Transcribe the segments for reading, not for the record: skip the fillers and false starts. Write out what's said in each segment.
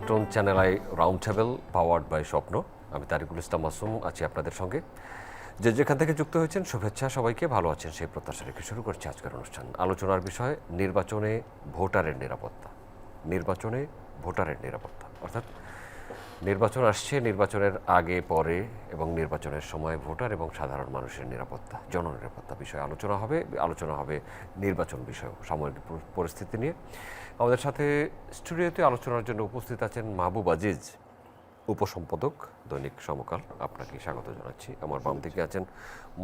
Electron channel I round table powered by Swapno. আমি তারিকুল ইসলাম মাসুম আছি আপনাদের সঙ্গে। যে যেখান থেকে যুক্ত হয়েছেন শুভেচ্ছা, সবাইকে ভালো আছেন সেই প্রত্যাশা রেখে শুরু করছি আজকের অনুষ্ঠান। আলোচনার বিষয় নির্বাচনে ভোটারের নিরাপত্তা। নির্বাচনে ভোটারের নিরাপত্তা অর্থাৎ নির্বাচন আসছে, নির্বাচনের আগে পরে এবং নির্বাচনের সময় ভোটার এবং সাধারণ মানুষের নিরাপত্তা, জননিরাপত্তা বিষয়ে আলোচনা হবে নির্বাচন বিষয় সাময়িক পরিস্থিতি নিয়ে। আমাদের সাথে স্টুডিওতে আলোচনার জন্য উপস্থিত আছেন মাহবুব আজিজ, উপসম্পাদক দৈনিক সমকাল। আপনাকে স্বাগত জানাচ্ছি। আমার বাম দিকে আছেন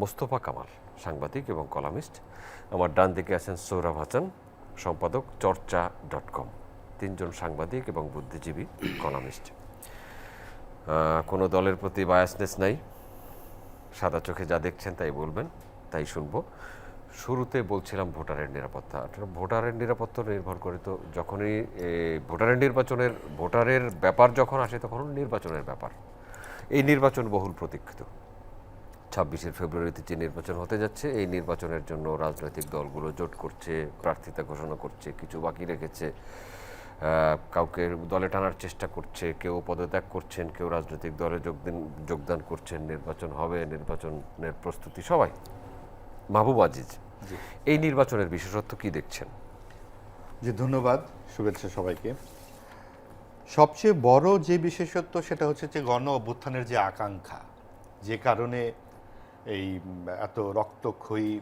মোস্তফা কামাল, সাংবাদিক এবং কলামিস্ট। আমার ডান দিকে আছেন সৌরভ হাসান, সম্পাদক চর্চা.com। তিনজন সাংবাদিক এবং বুদ্ধিজীবী, কলামিস্ট। কোনো দলের প্রতি বায়াসনেস নাই, সাদা চোখে যা দেখছেন তাই বলবেন, তাই শুনবো। শুরুতে বলছিলাম ভোটারের নিরাপত্তা। ভোটারের নিরাপত্তা নির্ভর করে তো যখনই ভোটারের ব্যাপার যখন আসে তখন নির্বাচনের ব্যাপার। এই নির্বাচন বহুল প্রতীক্ষিত। 26 ফেব্রুয়ারিতে যে নির্বাচন হতে যাচ্ছে, এই নির্বাচনের জন্য রাজনৈতিক দলগুলো জোট করছে, প্রার্থিতা ঘোষণা করছে, কিছু বাকি রেখেছে, কাউকে দলে টানার চেষ্টা করছে, কেউ পদত্যাগ করছেন, কেউ রাজনৈতিক দলে যোগদান করছেন। নির্বাচন হবে, নির্বাচনের প্রস্তুতি সবাই। মাহবুব আজিজ, এই নির্বাচনের বিশেষত্ব কি দেখছেন? জি, ধন্যবাদ, শুভেচ্ছা সবাইকে। সবচেয়ে বড় যে বিশেষত্ব সেটা হচ্ছে যে গণ অভ্যুত্থানের যে আকাঙ্ক্ষা, যে কারণে এই এত রক্তক্ষয়ী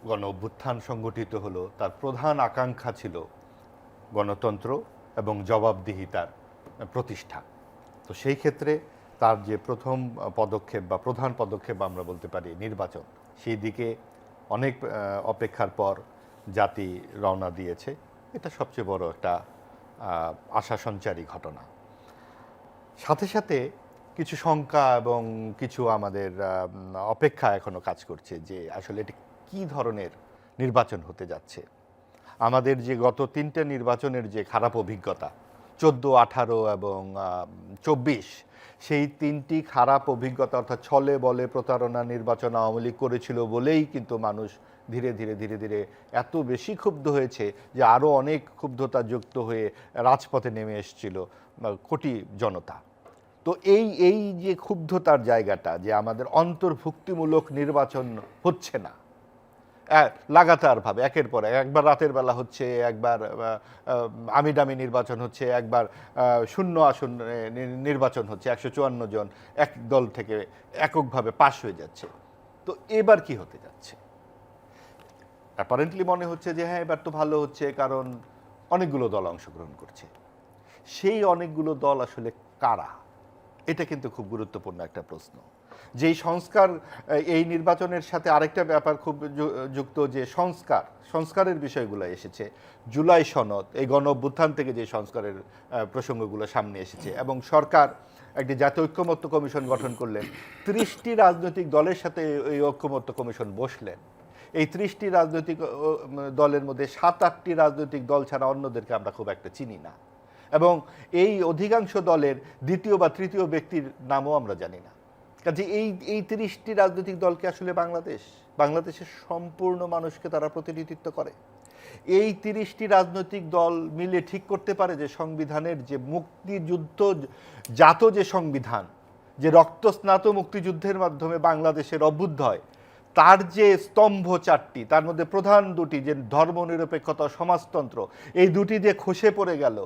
গণ অভ্যুত্থান সংগঠিত হলো, তার প্রধান আকাঙ্ক্ষা ছিল গণতন্ত্র এবং জবাবদিহিতার প্রতিষ্ঠা। তো সেই ক্ষেত্রে তার যে প্রথম পদক্ষেপ বা প্রধান পদক্ষেপ আমরা বলতে পারি নির্বাচন, সেই দিকে অনেক অপেক্ষার পর জাতি রওনা দিয়েছে। এটা সবচেয়ে বড় একটা আশা সঞ্চারী ঘটনা। সাথে সাথে কিছু শঙ্কা এবং কিছু আমাদের অপেক্ষা এখনো কাজ করছে যে আসলে এটা কী ধরনের নির্বাচন হতে যাচ্ছে। আমাদের যে গত তিনটে নির্বাচনের যে খারাপ অভিজ্ঞতা, 14, 18 এবং 24, সেই তিনটি খারাপ অভিজ্ঞতা অর্থাৎ ছলে বলে প্রতারণা নির্বাচন আওয়ামী লীগ করেছিল বলেই কিন্তু মানুষ ধীরে ধীরে ধীরে ধীরে এত বেশি ক্ষুব্ধ হয়েছে যে আরও অনেক ক্ষুব্ধতা যুক্ত হয়ে রাজপথে নেমে এসেছিল কোটি জনতা। তো এই যে ক্ষুব্ধতার জায়গাটা, যে আমাদের অন্তর্ভুক্তিমূলক নির্বাচন হচ্ছে না লাগাতারভাবে, একের পর একবার রাতের বেলা হচ্ছে, একবার আমিডামি নির্বাচন হচ্ছে, একবার শূন্য আসন নির্বাচন হচ্ছে, 154 জন এক দল থেকে এককভাবে পাশ হয়ে যাচ্ছে। তো এবার কি হতে যাচ্ছে? অ্যাপারেন্টলি মনে হচ্ছে যে হ্যাঁ, এবার তো ভালো হচ্ছে, কারণ অনেকগুলো দল অংশগ্রহণ করছে। সেই অনেকগুলো দল আসলে কারা? এটা কিন্তু খুব গুরুত্বপূর্ণ একটা প্রশ্ন। যেই সংস্কার এই নির্বাচনের সাথে আরেকটা ব্যাপার খুব যুক্ত, যে সংস্কারের বিষয়গুলো এসেছে। জুলাই সনদ, এই গণ অভ্যুত্থান থেকে যে সংস্কারের প্রসঙ্গগুলো সামনে এসেছে, এবং সরকার একটি জাতীয় ঐক্যমত্য কমিশন গঠন করলেন। 30টি রাজনৈতিক দলের সাথে এই ঐক্যমত্য কমিশন বসলেন। এই 30টি রাজনৈতিক দলের মধ্যে 7-8টি রাজনৈতিক দল ছাড়া অন্যদেরকে আমরা খুব একটা চিনি না, এবং এই অধিকাংশ দলের দ্বিতীয় বা তৃতীয় ব্যক্তির নামও আমরা জানি না। কাজে এই 30টি রাজনৈতিক দলকে আসলে বাংলাদেশের সম্পূর্ণ মানুষকে তারা প্রতিনিধিত্ব করে? এই 30টি রাজনৈতিক দল মিলে ঠিক করতে পারে যে সংবিধানের যে মুক্তিযুদ্ধ জাত যে সংবিধান, যে রক্তস্নাত মুক্তিযুদ্ধের মাধ্যমে বাংলাদেশের অভ্যুদয়, তার যে স্তম্ভ 4টি, তার মধ্যে প্রধান দুটি, যে ধর্মনিরপেক্ষতা, সমাজতন্ত্র, এই দুটি যে খসে পড়ে গেল,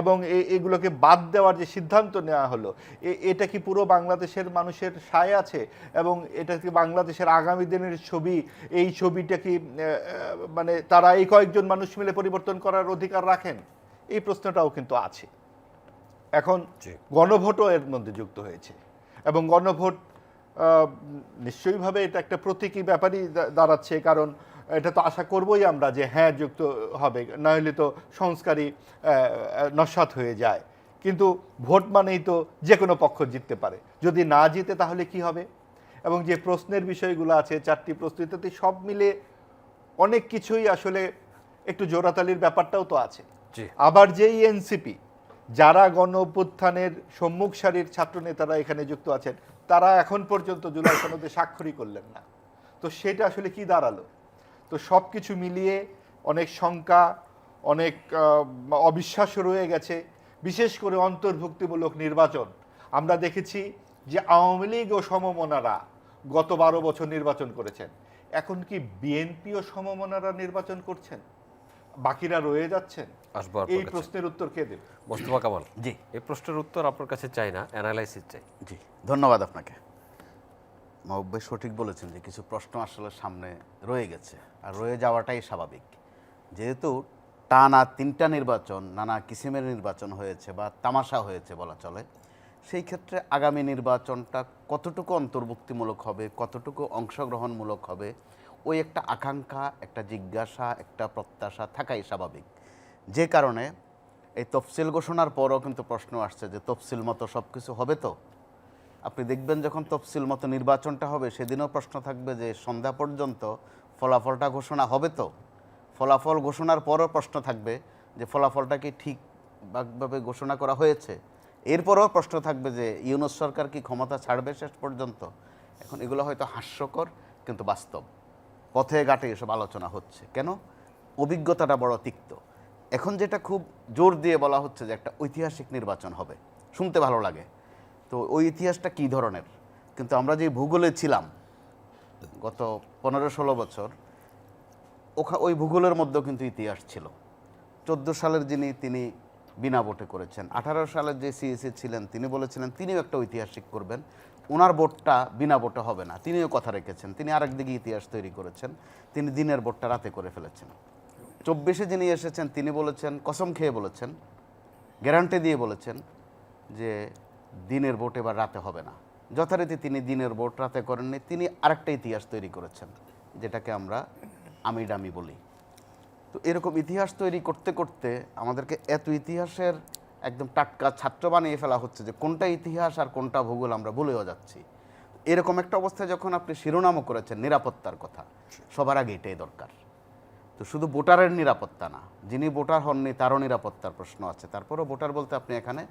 এবং এগুলোকে বাদ দেওয়ার যে সিদ্ধান্ত নেওয়া হলো, এটা কি পুরো বাংলাদেশের মানুষের সায় আছে? এবং এটা কি বাংলাদেশের আগামী দিনের ছবি? এই ছবিটা কি মানে তারা এই কয়েকজন মানুষ মিলে পরিবর্তন করার অধিকার রাখেন? এই প্রশ্নটাও কিন্তু আছে। এখন গণভোটও এর মধ্যে যুক্ত হয়েছে, এবং গণভোট নিশ্চয়ইভাবে এটা একটা প্রতীকী ব্যাপারই দাঁড়াচ্ছে, কারণ এটা তো আশা করবই আমরা যে হ্যাঁ যুক্ত হবে, নাহলে তো সংস্কারই নস্যাৎ হয়ে যায়। কিন্তু ভোট মানেই তো যে কোনো পক্ষ জিততে পারে, যদি না জিতে তাহলে কি হবে? এবং যে প্রশ্নের বিষয়গুলো আছে, 4টি প্রশ্নতে সব মিলে অনেক কিছুই আসলে একটু জোড়াতালির ব্যাপারটাও তো আছে। আবার যেই এনসিপি, যারা গণ অভ্যুত্থানের সম্মুখ সারির ছাত্র নেতারা এখানে যুক্ত আছেন, তারা এখন পর্যন্ত জুলাই সনদে স্বাক্ষরই করলেন না। তো সেটা আসলে কি দাঁড়ালো? তো সব কিছু মিলিয়ে অনেক শঙ্কা, অনেক অবিশ্বাস রয়ে গেছে, বিশেষ করে অন্তর্ভুক্তিমূলক নির্বাচন। আমরা দেখেছি যে আওয়ামী লীগ ও সমমনারা গত 12 বছর নির্বাচন করেছেন, এখন কি বিএনপি ও সমমনারা নির্বাচন করছেন, বাকিরা রয়ে যাচ্ছেন? আসবো এই আপনার কাছে। প্রশ্নের উত্তর কে দেবে? মোস্তফা কামাল, জি এই প্রশ্নের উত্তর আপনার কাছে চাই না, অ্যানালাইসিস চাই। জি ধন্যবাদ আপনাকে। মাহবুব ভাই সঠিক বলেছেন যে কিছু প্রশ্ন আসলে সামনে রয়ে গেছে, আর রয়ে যাওয়াটাই স্বাভাবিক। যেহেতু টানা 3টা নির্বাচন, নানা কিসিমের নির্বাচন হয়েছে বা তামাশা হয়েছে বলা চলে, সেই ক্ষেত্রে আগামী নির্বাচনটা কতটুকু অন্তর্ভুক্তিমূলক হবে, কতটুকু অংশগ্রহণমূলক হবে, ওই একটা আকাঙ্ক্ষা, একটা জিজ্ঞাসা, একটা প্রত্যাশা থাকাই স্বাভাবিক। যে কারণে এই তফসিল ঘোষণার পরও কিন্তু প্রশ্ন আসছে যে তফসিল মতো সব কিছু হবে তো। আপনি দেখবেন যখন তফসিল মতো নির্বাচনটা হবে সেদিনও প্রশ্ন থাকবে যে সন্ধ্যা পর্যন্ত ফলাফলটা ঘোষণা হবে তো। ফলাফল ঘোষণার পরও প্রশ্ন থাকবে যে ফলাফলটা কি ঠিকভাবে ঘোষণা করা হয়েছে। এরপরও প্রশ্ন থাকবে যে ইউনূস সরকার কি ক্ষমতা ছাড়বে শেষ পর্যন্ত। এখন এগুলো হয়তো হাস্যকর কিন্তু বাস্তব, পথে ঘাটে এসব আলোচনা হচ্ছে। কেন? অভিজ্ঞতাটা বড় তিক্ত। এখন যেটা খুব জোর দিয়ে বলা হচ্ছে যে একটা ঐতিহাসিক নির্বাচন হবে, শুনতে ভালো লাগে। তো ওই ইতিহাসটা কী ধরনের? কিন্তু আমরা যে ভূগোলে ছিলাম গত 15-16 বছর, ওই ভূগোলের মধ্যেও কিন্তু ইতিহাস ছিল। 14 সালের তিনি বিনা ভোটে করেছেন। 18 সালের যে সিএসি ছিলেন তিনি বলেছিলেন তিনিও একটা ঐতিহাসিক করবেন, ওনার ভোটটা বিনা ভোটে হবে না, তিনিও কথা রেখেছেন। তিনি আরেক দিকে ইতিহাস তৈরি করেছেন, তিনি দিনের ভোটটা রাতে করে ফেলেছেন। 24-এ যিনি এসেছেন তিনি বলেছেন, কসম খেয়ে বলেছেন, গ্যারান্টি দিয়ে বলেছেন যে দিনের ভোট এবার রাতে হবে না। যথারীতি তিনি দিনের ভোট রাতে করেননি, তিনি আরেকটা ইতিহাস তৈরি করেছেন, যেটাকে আমরা আমিডামি বলি। তো এরকম ইতিহাস তৈরি করতে করতে আমাদেরকে এত ইতিহাসের একদম টাটকা ছাত্র বানিয়ে ফেলা হচ্ছে যে কোনটা ইতিহাস আর কোনটা ভূগোল আমরা ভুলেও যাচ্ছি। এরকম একটা অবস্থায় যখন আপনি শিরোনামও করেছেন নিরাপত্তার কথা, সবার আগে এটাই দরকার। তো শুধু ভোটারের নিরাপত্তা না, যিনি ভোটার হননি তারও নিরাপত্তার প্রশ্ন আছে। তারপরেও ভোটার বলতে আপনি এখানে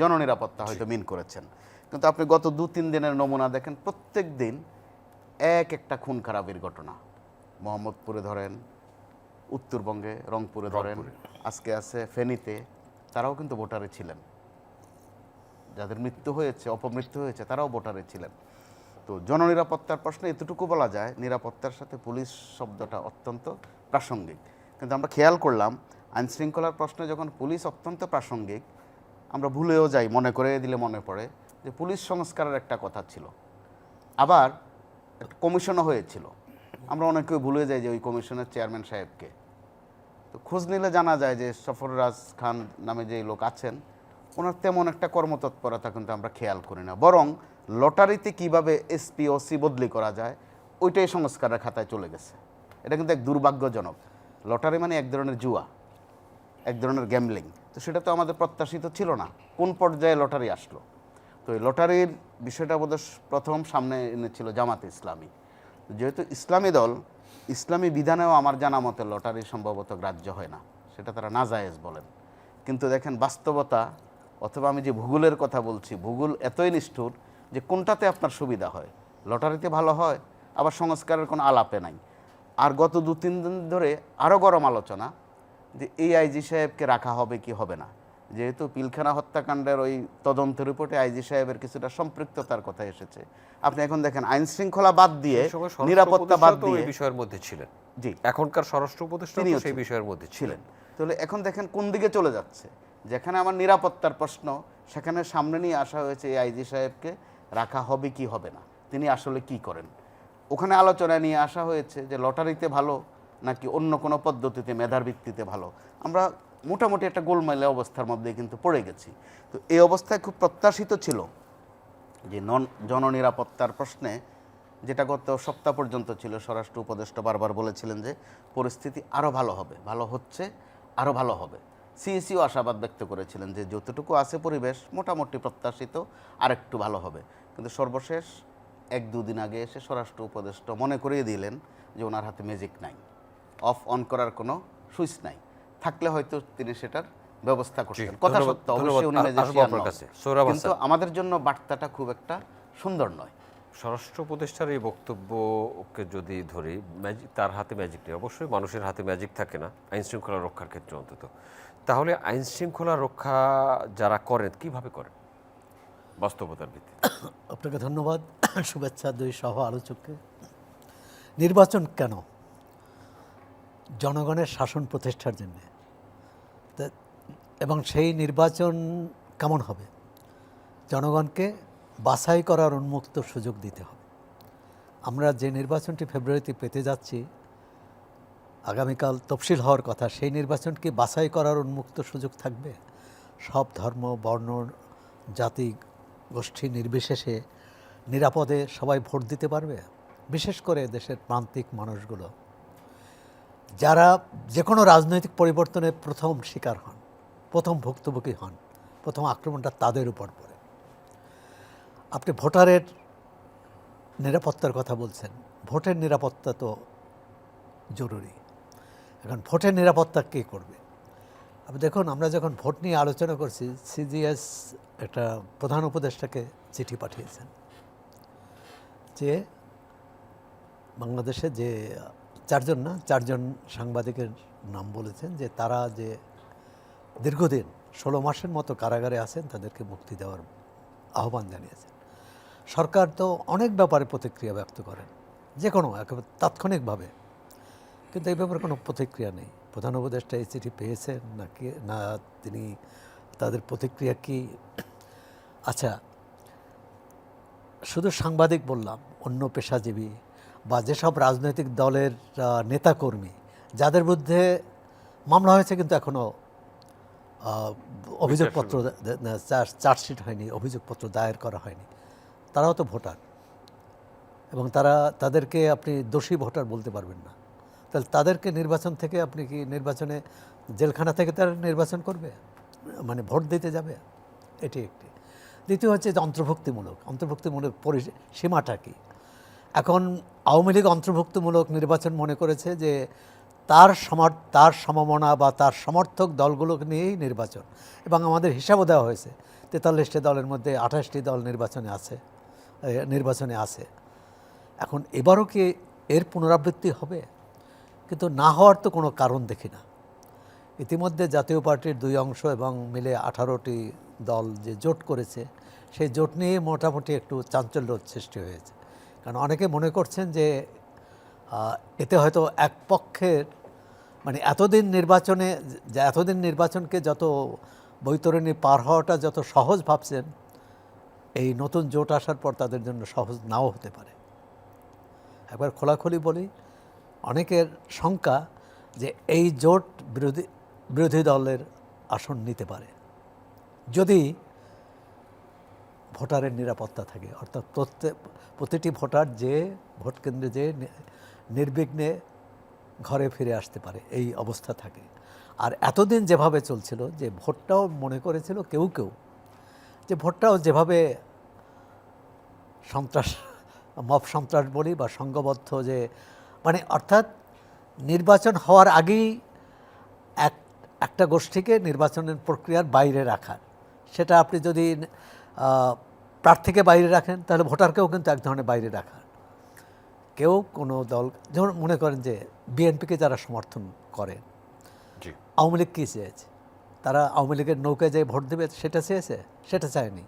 জননিরাপত্তা হয়তো মিন করেছেন। কিন্তু আপনি গত 2-3 দিনের নমুনা দেখেন, প্রত্যেক দিন একটা খুন খারাপির ঘটনা। মোহাম্মদপুরে ধরেন, উত্তরবঙ্গে রংপুরে ধরেন, আজকে আছে ফেনীতে, তারাও কিন্তু ভোটারে ছিলেন। যাদের মৃত্যু হয়েছে, অপমৃত্যু হয়েছে, তারাও ভোটারে ছিলেন। তো জননিরাপত্তার প্রশ্নে এতটুকু বলা যায়, নিরাপত্তার সাথে পুলিশ শব্দটা অত্যন্ত প্রাসঙ্গিক। কিন্তু আমরা খেয়াল করলাম আইনশৃঙ্খলার প্রশ্নে যখন পুলিশ অত্যন্ত প্রাসঙ্গিক, আমরা ভুলেও যাই, মনে করে দিলে মনে পড়ে যে পুলিশ সংস্কারের একটা কথা ছিল, আবার একটা কমিশনও হয়েছিল। আমরা অনেকেই ভুলে যাই যে ওই কমিশনের চেয়ারম্যান সাহেবকে। তো খোঁজ নিলে জানা যায় যে সফররাজ খান নামে যে লোক আছেন, ওনার তেমন একটা কর্মতৎপরতা কিন্তু আমরা খেয়াল করি না। বরং লটারিতে কিভাবে এসপি ওসি বদলি করা যায় ওইটাই সংস্কারের খাতায় চলে গেছে। এটা কিন্তু এক দুর্ভাগ্যজনক। লটারি মানে এক ধরনের জুয়া, এক ধরনের গ্যামলিং। তো সেটা তো আমাদের প্রত্যাশিত ছিল না। কোন পর্যায়ে লটারি আসলো? তো এই লটারির বিষয়টা বোধহয় প্রথম সামনে এনেছিল জামাতে ইসলামী। যেহেতু ইসলামী দল, ইসলামী বিধানেও আমার জানা মতে লটারি সম্ভবত গ্রাহ্য হয় না, সেটা তারা নাজায়েজ বলেন। কিন্তু দেখেন বাস্তবতা, অথবা আমি যে ভূগোলের কথা বলছি, ভূগোল এতই নিষ্ঠুর যে কোনটাতে আপনার সুবিধা হয়, লটারিতে ভালো হয়, আবার সংস্কারের কোনো আলাপে নাই। আর গত 2-3 দিন ধরে আরও গরম আলোচনা যে এই আইজি সাহেবকে রাখা হবে কি হবে না। যেহেতু পিলখানা হত্যাকাণ্ডের ওই তদন্ত রিপোর্টে আইজি সাহেবের কিছুটা সম্পৃক্ততার কথা এসেছে। আপনি এখন দেখেন আইন শৃঙ্খলা বাদ দিয়ে, নিরাপত্তা বাদ দিয়ে এই বিষয়ের মধ্যে ছিলেন। জি, এখনকার স্বরাষ্ট্র উপদেষ্টা সেই বিষয়ের মধ্যে ছিলেন। তাহলে এখন দেখেন কোন দিকে চলে যাচ্ছে। যেখানে আমার নিরাপত্তার প্রশ্ন, সেখানে সামনে নিয়ে আসা হয়েছে এই আইজি সাহেবকে রাখা হবে কি হবে না, তিনি আসলে কি করেন। ওখানে আলোচনায় নিয়ে আসা হয়েছে যে লটারিতে ভালো নাকি অন্য কোনো পদ্ধতিতে মেধার ভিত্তিতে ভালো। আমরা মোটামুটি একটা গোলমাইলে অবস্থার মধ্যে কিন্তু পড়ে গেছি। তো এই অবস্থায় খুব প্রত্যাশিত ছিল যে জননিরাপত্তার প্রশ্নে, যেটা গত সপ্তাহ পর্যন্ত ছিল, স্বরাষ্ট্র উপদেষ্টা বারবার বলেছিলেন যে পরিস্থিতি আরও ভালো হবে, ভালো হচ্ছে, আরও ভালো হবে। সিইসিও আশাবাদ ব্যক্ত করেছিলেন যে যতটুকু আছে পরিবেশ মোটামুটি প্রত্যাশিত আরেকটু ভালো হবে। কিন্তু সর্বশেষ 1-2 দিন আগে এসে স্বরাষ্ট্র উপদেষ্টা মনে করিয়ে দিলেন যে ওনার হাতে ম্যাজিক নাই, অফ অন করার কোনো সুইচ নাই। থাকলে হয়তো তিনি সেটার ব্যবস্থা করতেন। কথা সত্য, অবশ্যই উনি মেজাজ, কিন্তু আমাদের জন্য বার্তাটা খুব একটা সুন্দর নয়। স্বরাষ্ট্র উপদেষ্টার এই বক্তব্যকে যদি ধরি, ম্যাজিক, তার হাতে ম্যাজিক নেই, অবশ্যই মানুষের হাতে ম্যাজিক থাকে না আইন শৃঙ্খলা রক্ষার ক্ষেত্রে অন্তত। তাহলে আইন শৃঙ্খলা রক্ষা যারা করেন কিভাবে করেন বাস্তবতার ভিত্তিতে? আপনাকে ধন্যবাদ, শুভেচ্ছা দুই সহ আলোচককে। নির্বাচন কেন? জনগণের শাসন প্রতিষ্ঠার জন্যে। এবং সেই নির্বাচন কেমন হবে? জনগণকে বাছাই করার উন্মুক্ত সুযোগ দিতে হবে। আমরা যে নির্বাচনটি ফেব্রুয়ারিতে পেতে যাচ্ছি, আগামীকাল তফসিল হওয়ার কথা, সেই নির্বাচন কি বাছাই করার উন্মুক্ত সুযোগ থাকবে? সব ধর্ম, বর্ণ, জাতি, গোষ্ঠী নির্বিশেষে নিরাপদে সবাই ভোট দিতে পারবে? বিশেষ করে দেশের প্রান্তিক মানুষগুলো, যারা যে কোনো রাজনৈতিক পরিবর্তনের প্রথম শিকার হন, প্রথম ভুক্তভোগী হন, প্রথম আক্রমণটা তাদের উপর পড়ে। আপনি ভোটারের নিরাপত্তার কথা বলছেন, ভোটের নিরাপত্তা তো জরুরি। এখন ভোটের নিরাপত্তা কে করবে? আপনি দেখুন, আমরা যখন ভোট নিয়ে আলোচনা করছি, সিজিএস একটা প্রধান উপদেষ্টাকে চিঠি পাঠিয়েছেন যে বাংলাদেশে যে চারজন সাংবাদিকের নাম বলেছেন যে তারা যে দীর্ঘদিন 16 মাসের মতো কারাগারে আছেন, তাদেরকে মুক্তি দেওয়ার আহ্বান জানিয়েছেন। সরকার তো অনেক ব্যাপারে প্রতিক্রিয়া ব্যক্ত করেন, যে কোনো একেবারে তাৎক্ষণিকভাবে, কিন্তু এই ব্যাপারে কোনো প্রতিক্রিয়া নেই। প্রধান উপদেষ্টা এই চিঠি পেয়েছেন নাকি না, তিনি তাদের প্রতিক্রিয়া কি? আচ্ছা, শুধু সাংবাদিক বললাম, অন্য পেশাজীবী বা যেসব রাজনৈতিক দলের নেতাকর্মী যাদের বিরুদ্ধে মামলা হয়েছে কিন্তু এখনও অভিযোগপত্র, চার্জশিট হয়নি, অভিযোগপত্র দায়ের করা হয়নি, তারাও তো ভোটার, এবং তাদেরকে আপনি দোষী ভোটার বলতে পারবেন না। তাহলে তাদেরকে নির্বাচন থেকে আপনি কি নির্বাচনে জেলখানা থেকে তারা নির্বাচন করবে, মানে ভোট দিতে যাবে? এটি একটি। দ্বিতীয় হচ্ছে যে অন্তর্ভুক্তিমূলক সীমাটা কি? এখন আওয়ামী লীগ অন্তর্ভুক্তিমূলক নির্বাচন মনে করেছে যে তার সমমনা বা তার সমর্থক দলগুলোকে নিয়েই নির্বাচন, এবং আমাদের হিসাবও দেওয়া হয়েছে 43টি দলের মধ্যে 28টি দল নির্বাচনে আছে। এখন এবারও কি এর পুনরাবৃত্তি হবে? কিন্তু না হওয়ার তো কোনো কারণ দেখি না। ইতিমধ্যে জাতীয় পার্টির 2 অংশ এবং মিলে 18টি দল যে জোট করেছে, সেই জোট নিয়ে মোটামুটি একটু চাঞ্চল্য সৃষ্টি হয়েছে। কারণ অনেকে মনে করছেন যে এতে হয়তো এক পক্ষের, মানে এতদিন নির্বাচনকে যত বৈতরণী পার হওয়াটা যত সহজ ভাবছেন, এই নতুন জোট আসার পর তাদের জন্য সহজ নাও হতে পারে। একবার খোলাখুলি বলি, অনেকের শঙ্কা যে এই জোট বিরোধী দলের আসন নিতে পারে যদি ভোটারের নিরাপত্তা থাকে, অর্থাৎ প্রতিটি ভোটার যে ভোট কেন্দ্রে যে নির্বিঘ্নে ঘরে ফিরে আসতে পারে, এই অবস্থা থাকে। আর এতদিন যেভাবে চলছিল, যে ভোটটাও মনে করেছিল কেউ যে ভোটটাও যেভাবে সন্ত্রাস বলি বা সংঘবদ্ধ, যে মানে অর্থাৎ নির্বাচন হওয়ার আগেই একটা গোষ্ঠীকে নির্বাচনের প্রক্রিয়ার বাইরে রাখার, সেটা আপনি যদি প্রার্থীকে বাইরে রাখেন তাহলে ভোটারকেও কিন্তু এক ধরনের বাইরে রাখার। কেউ কোনো দল, যেমন মনে করেন যে বিএনপিকে যারা সমর্থন করেন, আওয়ামী লীগ কী চেয়েছে? তারা আওয়ামী লীগের নৌকায় যে ভোট দেবে সেটা চেয়েছে? সেটা চায়নি।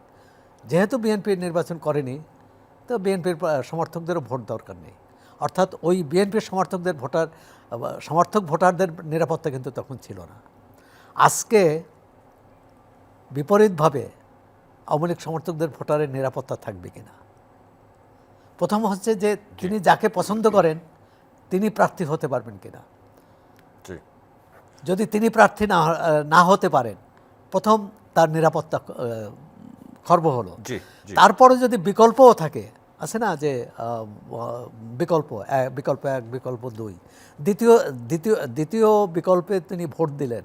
যেহেতু বিএনপির নির্বাচন করেনি, তো বিএনপির সমর্থকদেরও ভোট দরকার নেই। অর্থাৎ ওই বিএনপির সমর্থক ভোটারদের নিরাপত্তা কিন্তু তখন ছিল না। আজকে বিপরীতভাবে আওয়ামী লীগ সমর্থকদের ভোটারের নিরাপত্তা থাকবে কিনা? প্রথম হচ্ছে যে তিনি যাকে পছন্দ করেন তিনি প্রার্থী হতে পারবেন কিনা। যদি তিনি প্রার্থী না হতে পারেন, প্রথম তার নিরাপত্তা খর্ব হলো। তারপরে যদি বিকল্পও থাকে, আছে না যে বিকল্প 1, বিকল্প 2, দ্বিতীয় বিকল্পে তিনি ভোট দিলেন,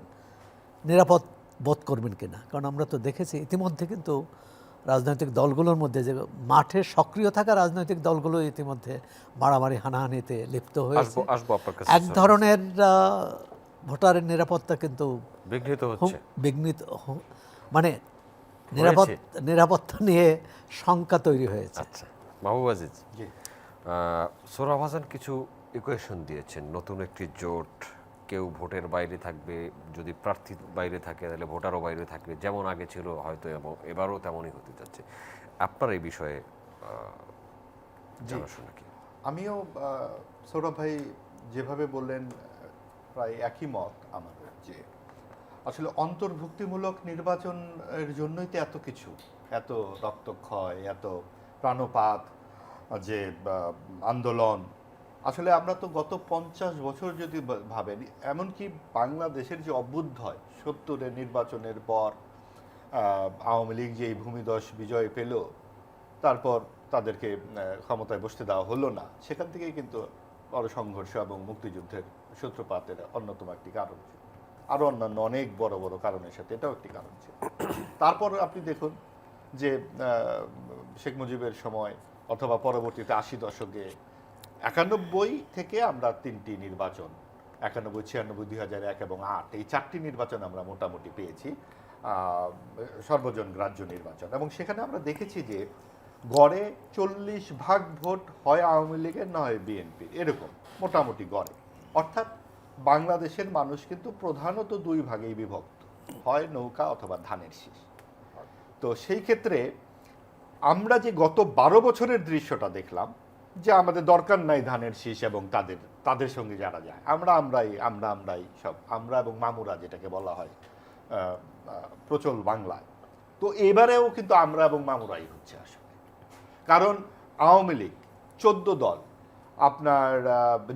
নিরাপদ বোধ করবেন কিনা? কারণ আমরা তো দেখেছি ইতিমধ্যে কিন্তু রাজনৈতিক দলগুলোর মধ্যে, যে মাঠে সক্রিয় থাকা রাজনৈতিক দলগুলো ইতিমধ্যে মারামারি হানাহানিতে লিপ্ত হয়েছে। এক ধরনের ভোটারের নিরাপত্তা কিন্তু বিঘ্নিত, মানে নিরাপত্তা নিয়ে শঙ্কা তৈরি হয়েছে। মাহবুব আজিজ, জি সোহরাব হাসান কিছু ইকুয়েশন দিয়েছেন, নতুন একটি জোট, কেউ ভোটের বাইরে থাকবে, যদি প্রার্থী বাইরে থাকে তাহলে ভোটারও বাইরে থাকবে, যেমন আগে ছিল হয়তো এবং এবারও তেমনই হতে যাচ্ছে। আপনার এই বিষয়ে জানাশোনা কি? আমিও সৌরভ ভাই যেভাবে বললেন প্রায় একই মত আমার, যে আসলে অন্তর্ভুক্তিমূলক নির্বাচনের জন্যই তো এত কিছু, এত রক্তক্ষয়, এত প্রাণপাত, যে আন্দোলন। আসলে আমরা তো গত 50 বছর যদি ভাবেন, এমনকি বাংলাদেশের যে অভ্যুদয় 70-এর নির্বাচনের পর আওয়ামী লীগ যে এই ভূমিধস বিজয় পেল, তারপর তাদেরকে ক্ষমতায় বসতে দেওয়া হলো না, সেখান থেকেই কিন্তু বড় সংঘর্ষ এবং মুক্তিযুদ্ধের সূত্রপাতের অন্যতম একটি কারণ ছিল। আরও অন্যান্য অনেক বড় বড় কারণের সাথে এটাও একটি কারণ ছিল। তারপর আপনি দেখুন যে শেখ মুজিবের সময় অথবা পরবর্তীতে 80 দশকে 91 থেকে আমরা 3টি নির্বাচন, 91, 96, 2001 এবং 8, এই 4টি নির্বাচন আমরা মোটামুটি পেয়েছি, সর্বজন গ্রাহ্য নির্বাচন। এবং সেখানে আমরা দেখেছি যে গড়ে 40% ভোট হয় আওয়ামী লীগের, নয় বিএনপির, এরকম মোটামুটি গড়ে। অর্থাৎ বাংলাদেশের মানুষ কিন্তু প্রধানত 2 ভাগেই বিভক্ত, হয় নৌকা অথবা ধানের শীষ। তো সেই ক্ষেত্রে আমরা যে গত 12 বছরের দৃশ্যটা দেখলাম, যে আমাদের দরকার নাই ধানের শীষ এবং তাদের সঙ্গে যারা যায়, আমরাই সব, আমরা এবং মামুরা যেটাকে বলা হয় প্রচল বাংলায়। তো এবারেও কিন্তু আমরা এবং মামুরাই হচ্ছে আসলে। কারণ আওয়ামী লীগ 14 দল, আপনার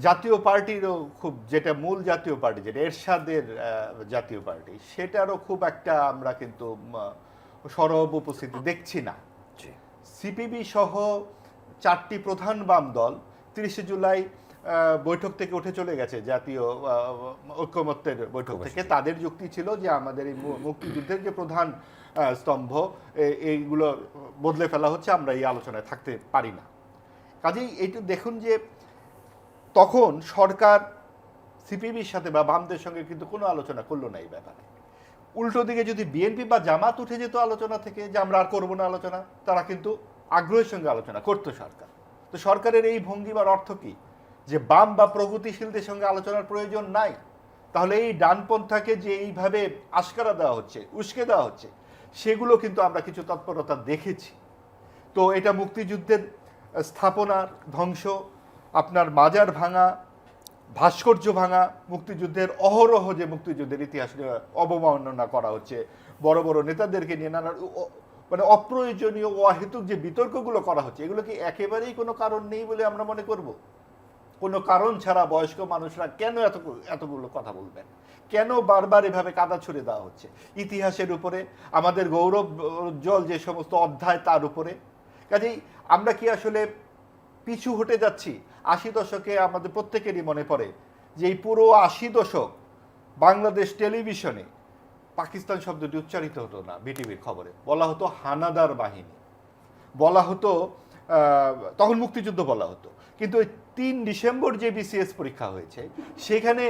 জাতীয় পার্টিরও খুব, যেটা মূল জাতীয় পার্টি, যেটা এরশাদের জাতীয় পার্টি, সেটারও খুব একটা আমরা কিন্তু সরব উপস্থিতি দেখছি না। সিপিবি সহ 4টি প্রধান বাম দল 30 জুলাই বৈঠক থেকে উঠে চলে গেছে, জাতীয় ঐক্যমত্যের বৈঠক থেকে। তাদের যুক্তি ছিল যে আমাদের এই মুক্তিযুদ্ধের যে প্রধান স্তম্ভ, এইগুলো বদলে ফেলা হচ্ছে, আমরা এই আলোচনায় থাকতে পারি না। কাজেই এইটা দেখুন যে তখন সরকার সিপিবির সাথে বা বামদের সঙ্গে কিন্তু কোনো আলোচনা করলো না এই ব্যাপারে। উল্টো দিকে যদি বিএনপি বা জামাত উঠে যেত আলোচনা থেকে, যে আমরা আর করবো না আলোচনা, তারা কিন্তু আগ্রহের সঙ্গে আলোচনা করতো সরকার। তো সরকারের এই ভঙ্গিমার অর্থ কি? যে বাম বা প্রগতিশীলদের সঙ্গে আলোচনার প্রয়োজন নাই। তাহলে এই ডানপন্থাকে যে এইভাবে আশকারা দেওয়া হচ্ছে, উস্কে দেওয়া হচ্ছে, সেগুলো কিন্তু আমরা কিছু তৎপরতা দেখেছি। তো এটা মুক্তিযুদ্ধের স্থাপনার ধ্বংস, আপনার মাজার ভাঙা, ভাস্কর্য ভাঙা, মুক্তিযুদ্ধের অহরহ যে মুক্তিযুদ্ধের ইতিহাস অবমাননা করা হচ্ছে, বড় বড় নেতাদেরকে নিয়ে নানা মানে অপ্রয়োজনীয় অহেতুক যে বিতর্কগুলো করা হচ্ছে, এগুলো কি একেবারেই কোনো কারণ নেই বলে আমরা মনে করব? কোনো কারণ ছাড়া বয়স্ক মানুষরা কেন এতগুলো কথা বলবেন? কেন বারবার এভাবে কাদা ছুড়ে দেওয়া হচ্ছে ইতিহাসের উপরে, আমাদের গৌরব উজ্জ্বল যে সমস্ত অধ্যায় তার উপরে? কাজেই আমরা কি আসলে পিছু হটে যাচ্ছি? 80 দশকে আমাদের প্রত্যেকেরই মনে পড়ে যে এই পুরো 80 দশক বাংলাদেশ টেলিভিশনে পাকিস্তান শব্দটি উচ্চারিত হতো না। বিটিভির খবরে বলা হতো হানাদার বাহিনী, বলা হতো তখন মুক্তিযুদ্ধ বলা হতো। কিন্তু ওই 3 ডিসেম্বর যে বিসিএস পরীক্ষা হয়েছে, সেখানে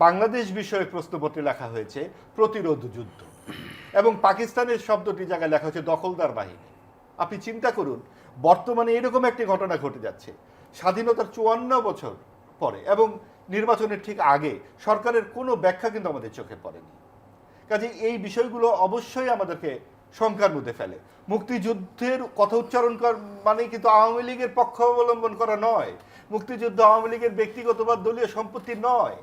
বাংলাদেশ বিষয়ে প্রশ্নপত্রে লেখা হয়েছে প্রতিরোধ যুদ্ধ, এবং পাকিস্তানের শব্দটি জায়গায় লেখা হচ্ছে দখলদার বাহিনী। আপনি চিন্তা করুন, বর্তমানে এরকম একটি ঘটনা ঘটে যাচ্ছে স্বাধীনতার 54 বছর পরে, এবং নির্বাচনের ঠিক আগে সরকারের কোনো ব্যাখ্যা কিন্তু আমাদের চোখে পড়েনি। কাজে এই বিষয়গুলো অবশ্যই আমাদেরকে শঙ্কার মধ্যে ফেলে। মুক্তিযুদ্ধের কথা উচ্চারণ করা মানে কিন্তু আওয়ামী লীগের পক্ষ অবলম্বন করা নয়, মুক্তিযুদ্ধ আওয়ামী লীগের ব্যক্তিগত বা দলীয় সম্পত্তি নয়।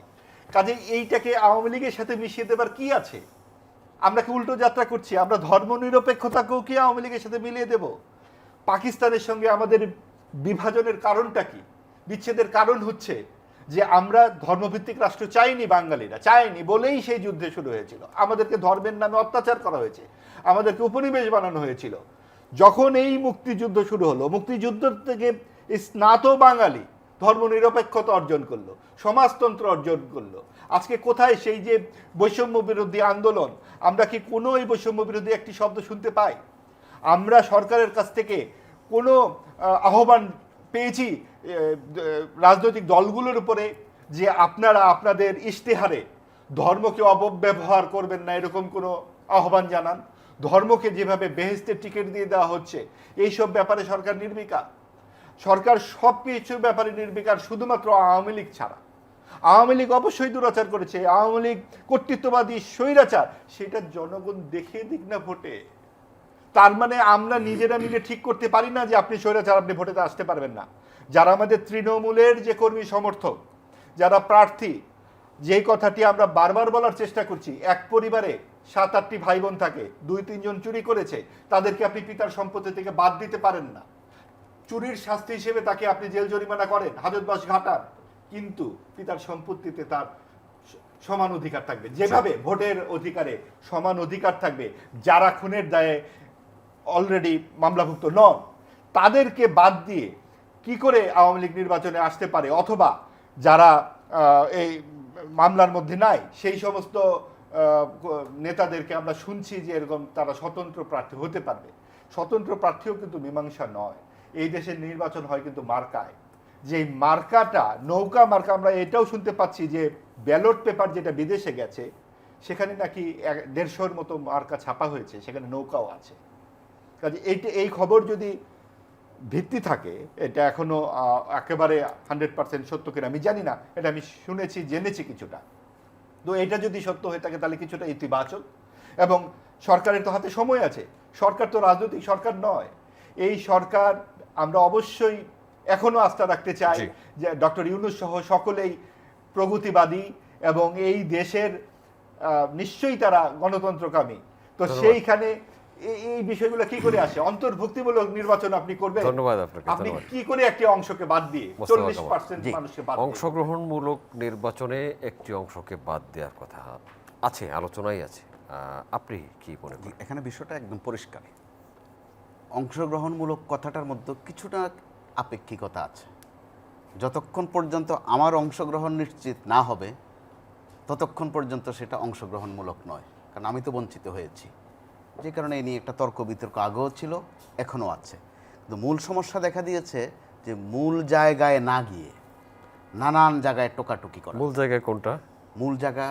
কাজে এইটাকে আওয়ামী লীগের সাথে মিশিয়ে দেবার কি আছে? আমরা কি উল্টো যাত্রা করছি? আমরা ধর্মনিরপেক্ষতাকেও কি আওয়ামী লীগের সাথে মিলিয়ে দেব? পাকিস্তানের সঙ্গে আমাদের বিভাজনের কারণটা কি? বিচ্ছেদের কারণ হচ্ছে যে আমরা ধর্মভিত্তিক রাষ্ট্র চাইনি, বাঙালিরা চাইনি বলেই সেই যুদ্ধে শুরু হয়েছিল। আমাদেরকে ধর্মের নামে অত্যাচার করা হয়েছে, আমাদেরকে উপনিবেশ বানানো হয়েছিল। যখন এই মুক্তিযুদ্ধ শুরু হলো, মুক্তিযুদ্ধ থেকে স্নাত বাঙালি ধর্মনিরপেক্ষতা অর্জন করলো, সমাজতন্ত্র অর্জন করলো। আজকে কোথায় সেই যে বৈষম্য বিরোধী আন্দোলন? আমরা কি কোনো এই বৈষম্য বিরোধী একটি শব্দ শুনতে পাই? আমরা সরকারের কাছ থেকে কোনো আহ্বান পেয়েছি রাজনৈতিক দলগুলোর উপরে যে আপনারা আপনাদের ইশতেহারে ধর্মকে অপব্যবহার করবেন না, এরকম কোনো আহ্বান জানান? ধর্মকে যেভাবে বেহেশতের টিকিট দিয়ে দেওয়া হচ্ছে, এইসব ব্যাপারে সরকার নির্বিকার। সরকার সব কিছুর ব্যাপারে নির্বিকার, শুধুমাত্র আওয়ামী লীগ ছাড়া। আওয়ামী লীগ অবশ্যই দুরাচার করেছে, আওয়ামী লীগ কর্তৃত্ববাদী স্বৈরাচার, সেটা জনগণ দেখিয়ে দিক না ভোটে। তার মানে আমরা নিজেরা মিলে ঠিক করতে পারি না যে আপনি স্বৈরাচার, আপনি ভোটেতে আসতে পারবেন না। যারা আমাদের তৃণমূলের যে কর্মী সমর্থক, যারা প্রার্থী, যেই কথাটি আমরা বারবার বলার চেষ্টা করছি, এক পরিবারে 7-8টি ভাই বোন থাকে, 2-3 জন চুরি করেছে, তাদেরকে আপনি পিতার সম্পত্তি থেকে বাদ দিতে পারেন না। চুরির শাস্তি হিসেবে তাকে আপনি জেল জরিমানা করেন, হাজতবাস ঘাটান, কিন্তু পিতার সম্পত্তিতে তার সমান অধিকার থাকবে। যেভাবে ভোটের অধিকারে সমান অধিকার থাকবে, যারা খুনের দায়ে অলরেডি মামলাভুক্ত নন, তাদেরকে বাদ দিয়ে কি করে আওয়ামী লীগ নির্বাচনে আসতে পারে, অথবা যারা এই মামলার মধ্যে নাই সেই সমস্ত নেতাদেরকে আমরা শুনছি যে এরকম তারা স্বতন্ত্র প্রার্থী হতে পারবে। স্বতন্ত্র প্রার্থীও কিন্তু মীমাংসা নয়। এই দেশের নির্বাচন হয় কিন্তু মার্কায়। যে মার্কাটা নৌকা মার্কা, আমরা এটাও শুনতে পাচ্ছি যে ব্যালট পেপার যেটা বিদেশে গেছে সেখানে নাকি 150-র মতো মার্কা ছাপা হয়েছে, সেখানে নৌকাও আছে। কাজে এই খবর যদি ভিত্তি থাকে, এটা এখনো একেবারে 100% সত্য কিনা আমি জানি না, এটা আমি শুনেছি, জেনেছি কিছুটা। তো এটা যদি সত্য হয়ে থাকে তাহলে কিছুটা ইতিবাচক। এবং সরকারের তো হাতে সময় আছে, সরকার তো রাজনৈতিক সরকার নয়। এই সরকার আমরা অবশ্যই এখনো আস্থা রাখতে চাই যে ডক্টর ইউনূস সহ সকলেই প্রগতিবাদী এবং এই দেশের নিশ্চয়ই তারা গণতন্ত্রকামী। তো সেইখানে এই বিষয়গুলো কি করে আসে? অন্তর্ভুক্তিমূলক নির্বাচন আপনি করবেন, ধন্যবাদ আপনাকে। আপনি কি করে একটি অংশকে বাদ দিয়ে 40% মানুষকে বাদ দিয়ে? অংশগ্রহণমূলক নির্বাচনে একটি অংশকে বাদ দেওয়ার কথা আছে, আলোচনায় আছে। আপনি কি মনে করেন? এখানে বিষয়টা একদম পরিষ্কার। অংশগ্রহণমূলক কথাটার মধ্যে কিছুটা আপেক্ষিকতা আছে। যতক্ষণ পর্যন্ত আমার অংশগ্রহণ নিশ্চিত না হবে ততক্ষণ পর্যন্ত সেটা অংশগ্রহণমূলক নয়, কারণ আমি তো বঞ্চিত হয়েছি। যে কারণে এই নিয়ে একটা তর্ক বিতর্ক আগেও ছিল, এখনও আছে। কিন্তু মূল সমস্যা দেখা দিয়েছে যে মূল জায়গায় না গিয়ে নানান জায়গায় টোকাটুকি করা। মূল জায়গায় কোনটা? মূল জায়গা